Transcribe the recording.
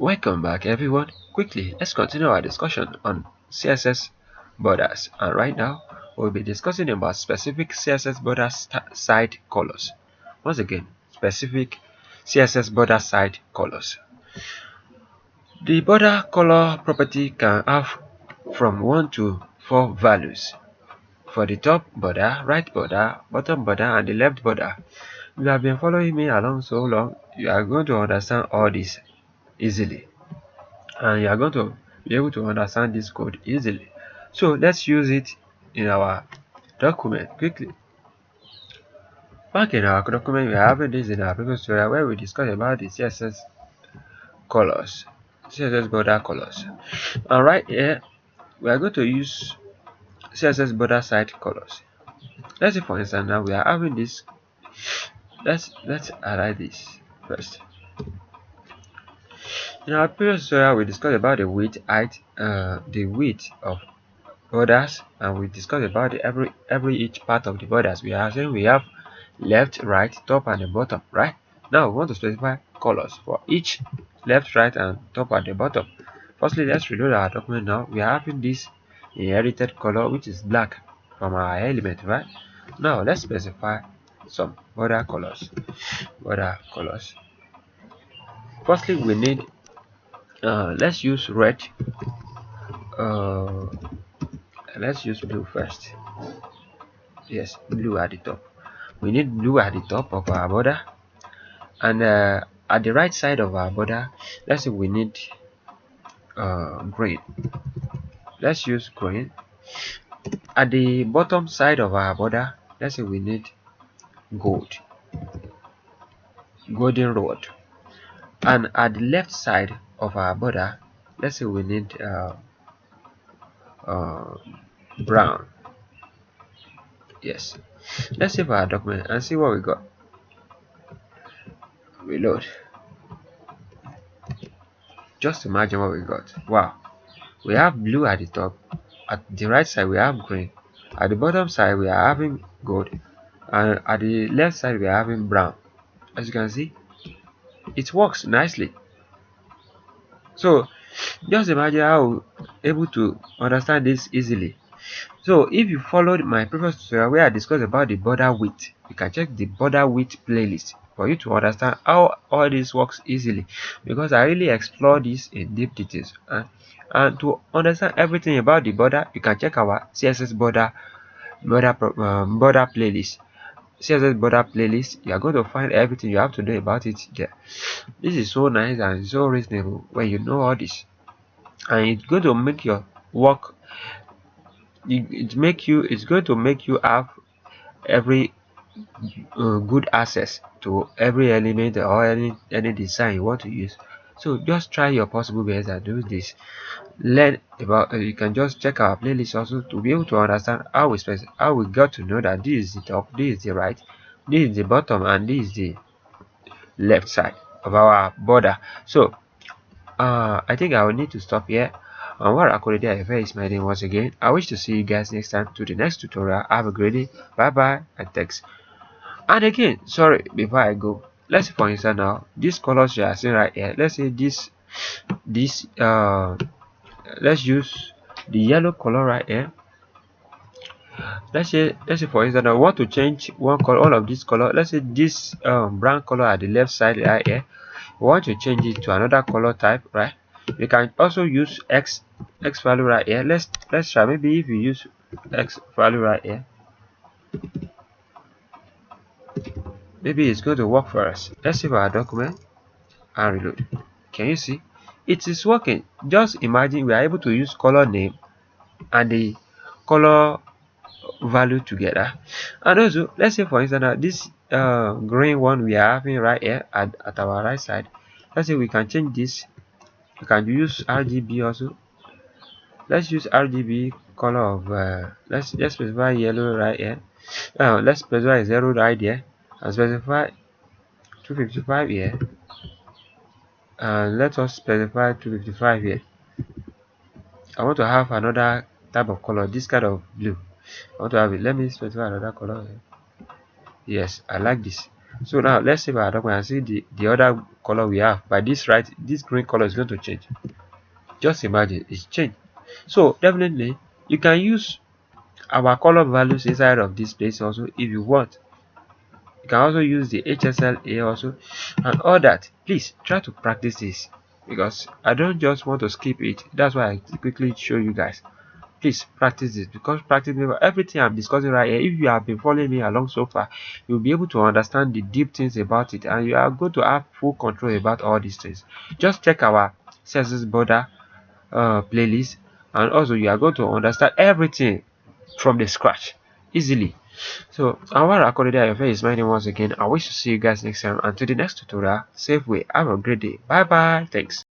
Welcome back everyone. Quickly, let's continue our discussion on CSS borders, and right now we'll be discussing about specific CSS border side colors. Once again, specific CSS border side colors. The border color property can have from 1 to 4 values. For the top border, right border, bottom border, and the left border. If you have been following me along so long, you are going to understand all this easily, and you are going to be able to understand this code easily. So let's use it in our document quickly. Back in our document, we are having this in our previous tutorial where we discussed about the CSS colors, CSS border colors, and right here we are going to use CSS border side colors. Let's say for instance now we are having this. Let's highlight this first. In our previous tutorial, we discussed about the width, height, the width of borders, and we discussed about the every each part of the borders. We are saying we have left, right, top, and the bottom, right? Now we want to specify colors for each left, right, and top and the bottom. Firstly, let's reload our document now. We are having this inherited color, which is black from our element, right? Now let's specify some border colors. Border colors. Firstly, we need let's use red. Uh, let's use blue first. Yes, blue at the top. We need blue at the top of our border, and at the right side of our border, let's say we need green. Let's use green. At the bottom side of our border, let's say we need golden road. And at the left side of our border, let's say we need uh, brown. Yes, let's save our document and see what we got. Reload. Just imagine what we got. Wow, we have blue at the top, at the right side we have green, at the bottom side we are having gold, and at the left side we are having brown. As you can see, it works nicely. So just imagine how we're able to understand this easily. So if you followed my previous tutorial where I discussed about the border width, you can check the border width playlist for you to understand how all this works easily, because I really explore this in deep details. And to understand everything about the border, you can check our CSS border playlist. CSS border playlist, you are going to find everything you have to know about it there. This is so nice and so reasonable when you know all this, and it's going to make your work. It's going to make you have every good access to every element or any design you want to use. So just try your possible best and do this. Learn about you can just check our playlist also to be able to understand how we got to know that this is the top, this is the right, this is the bottom, and this is the left side of our border. So I think I will need to stop here. Anwar akorede ayofe is my name once again. I wish to see you guys next time to the next tutorial. Have a great day. Bye bye and thanks. And again, sorry, before I go, let's say for instance now, these colors you are seeing right here, let's say this let's use the yellow color right here. Let's say for instance I want to change one color, all of this color. Let's say this brown color at the left side right here, we want to change it to another color type, right? You can also use x value right here. Let's try. Maybe if you use x value right here, maybe it's going to work for us. Let's save our document and reload. Can you see it is working? Just imagine we are able to use color name and the color value together. And also, let's say for instance this green one we are having right here at our right side, let's say we can change this. You can use RGB also. Let's use RGB color of let's specify yellow right here. Let's specify 0 right here and specify 255 here, and let us specify 255 here. I want to have another type of color, this kind of blue. I want to have it. Let me specify another color here. Yes, I like this. So now let's save our document and see the other color color we have. By this right, this green color is going to change. Just imagine it's changed. So definitely you can use our color values inside of this place also if you want. You can also use the HSLA also and all that. Please try to practice this because I don't just want to skip it. That's why I quickly show you guys. Please practice this because practice everything I'm discussing right here. If you have been following me along so far, you'll be able to understand the deep things about it, and you are going to have full control about all these things. Just check our CSS border playlist, and also you are going to understand everything from the scratch easily. So anwar akorede ayofe is my name once again. I wish to see you guys next time. Until the next tutorial, safe way, have a great day. Bye bye. Thanks.